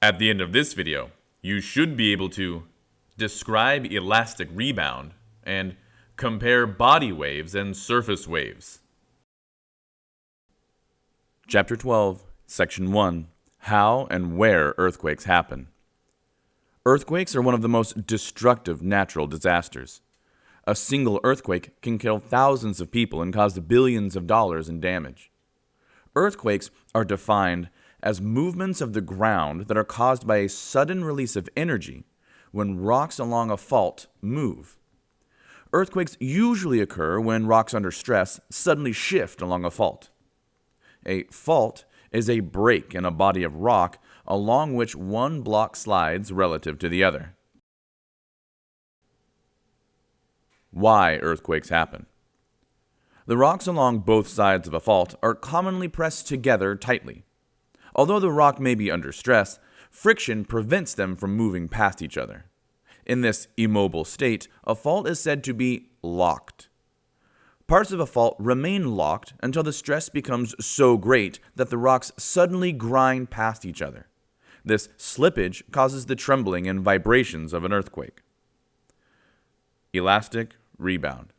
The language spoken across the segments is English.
At the end of this video, you should be able to describe elastic rebound and compare body waves and surface waves. Chapter 12, Section 1, How and Where Earthquakes Happen. Earthquakes are one of the most destructive natural disasters. A single earthquake can kill thousands of people and cause billions of dollars in damage. Earthquakes are defined as movements of the ground that are caused by a sudden release of energy when rocks along a fault move. Earthquakes usually occur when rocks under stress suddenly shift along a fault. A fault is a break in a body of rock along which one block slides relative to the other. Why earthquakes happen. The rocks along both sides of a fault are commonly pressed together tightly. Although the rock may be under stress, friction prevents them from moving past each other. In this immobile state, a fault is said to be locked. Parts of a fault remain locked until the stress becomes so great that the rocks suddenly grind past each other. This slippage causes the trembling and vibrations of an earthquake. Elastic rebound.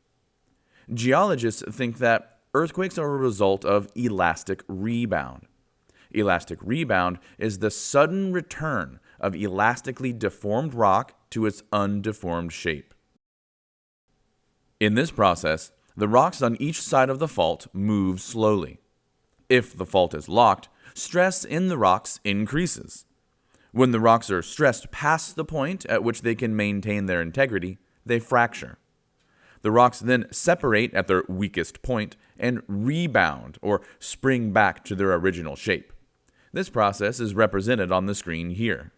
Geologists think that earthquakes are a result of elastic rebound. Elastic rebound is the sudden return of elastically deformed rock to its undeformed shape. In this process, the rocks on each side of the fault move slowly. If the fault is locked, stress in the rocks increases. When the rocks are stressed past the point at which they can maintain their integrity, they fracture. The rocks then separate at their weakest point and rebound or spring back to their original shape. This process is represented on the screen here.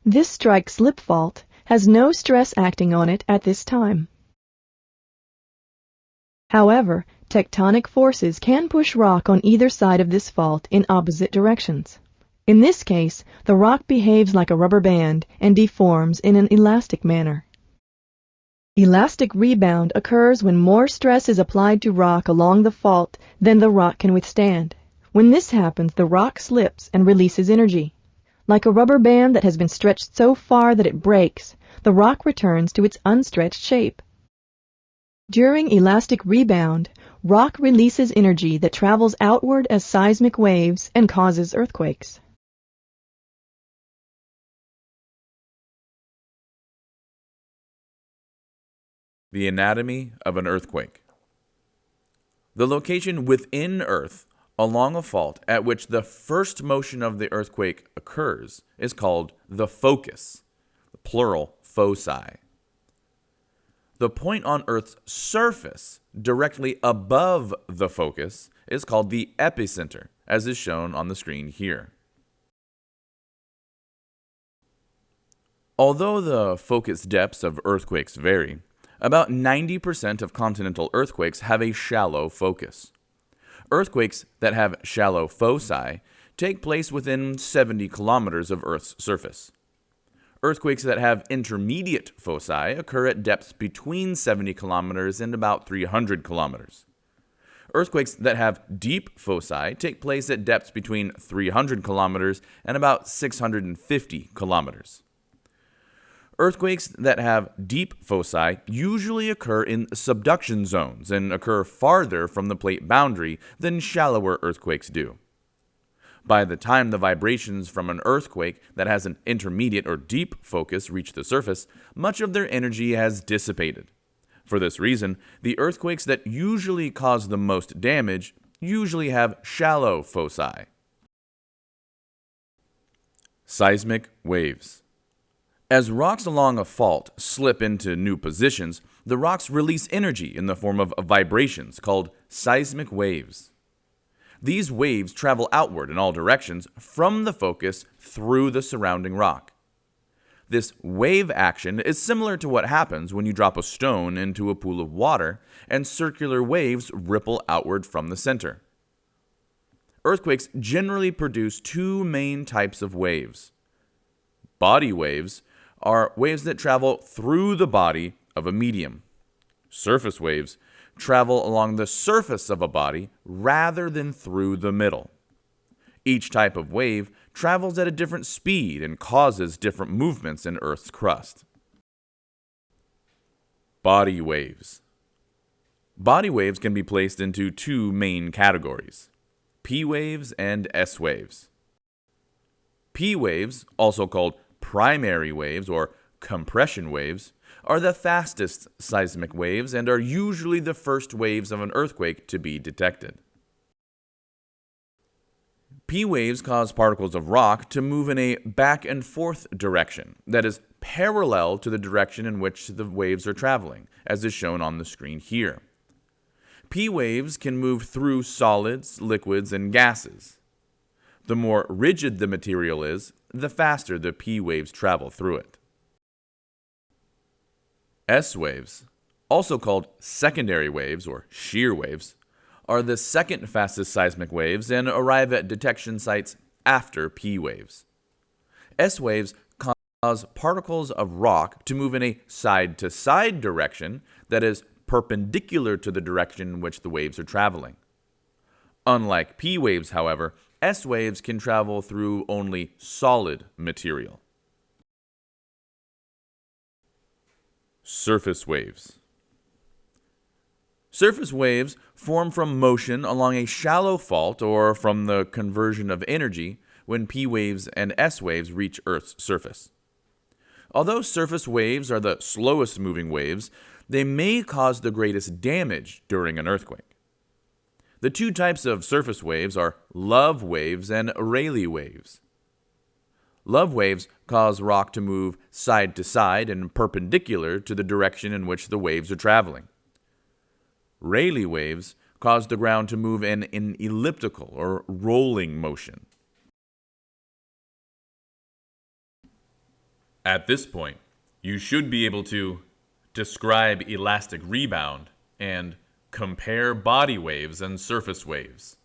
This strike-slip fault has no stress acting on it at this time. However, tectonic forces can push rock on either side of this fault in opposite directions. In this case, the rock behaves like a rubber band and deforms in an elastic manner. Elastic rebound occurs when more stress is applied to rock along the fault than the rock can withstand. When this happens, the rock slips and releases energy. Like a rubber band that has been stretched so far that it breaks, the rock returns to its unstretched shape. During elastic rebound, rock releases energy that travels outward as seismic waves and causes earthquakes. The anatomy of an earthquake. The location within Earth along a fault at which the first motion of the earthquake occurs is called the focus, plural foci. The point on Earth's surface directly above the focus is called the epicenter, as is shown on the screen here. Although the focus depths of earthquakes vary, about 90% of continental earthquakes have a shallow focus. Earthquakes that have shallow foci take place within 70 kilometers of Earth's surface. Earthquakes that have intermediate foci occur at depths between 70 kilometers and about 300 kilometers. Earthquakes that have deep foci take place at depths between 300 kilometers and about 650 kilometers. Earthquakes that have deep foci usually occur in subduction zones and occur farther from the plate boundary than shallower earthquakes do. By the time the vibrations from an earthquake that has an intermediate or deep focus reach the surface, much of their energy has dissipated. For this reason, the earthquakes that usually cause the most damage usually have shallow foci. Seismic waves. As rocks along a fault slip into new positions, the rocks release energy in the form of vibrations called seismic waves. These waves travel outward in all directions from the focus through the surrounding rock. This wave action is similar to what happens when you drop a stone into a pool of water and circular waves ripple outward from the center. Earthquakes generally produce two main types of waves. Body waves are waves that travel through the body of a medium. Surface waves travel along the surface of a body rather than through the middle. Each type of wave travels at a different speed and causes different movements in Earth's crust. Body waves. Body waves can be placed into two main categories: P waves and S waves. P waves, also called primary waves or compression waves, are the fastest seismic waves and are usually the first waves of an earthquake to be detected. P waves cause particles of rock to move in a back and forth direction that is parallel to the direction in which the waves are traveling, as is shown on the screen here. P waves can move through solids, liquids, and gases. The more rigid the material is, the faster the P waves travel through it. S waves, also called secondary waves or shear waves, are the second fastest seismic waves and arrive at detection sites after P waves. S waves cause particles of rock to move in a side-to-side direction that is perpendicular to the direction in which the waves are traveling. Unlike P waves, however, S waves can travel through only solid material. Surface waves. Surface waves form from motion along a shallow fault or from the conversion of energy when P waves and S waves reach Earth's surface. Although surface waves are the slowest moving waves, they may cause the greatest damage during an earthquake. The two types of surface waves are love waves and Rayleigh waves. Love waves cause rock to move side to side and perpendicular to the direction in which the waves are traveling. Rayleigh waves cause the ground to move in an elliptical or rolling motion. At this point, you should be able to describe elastic rebound and compare body waves and surface waves.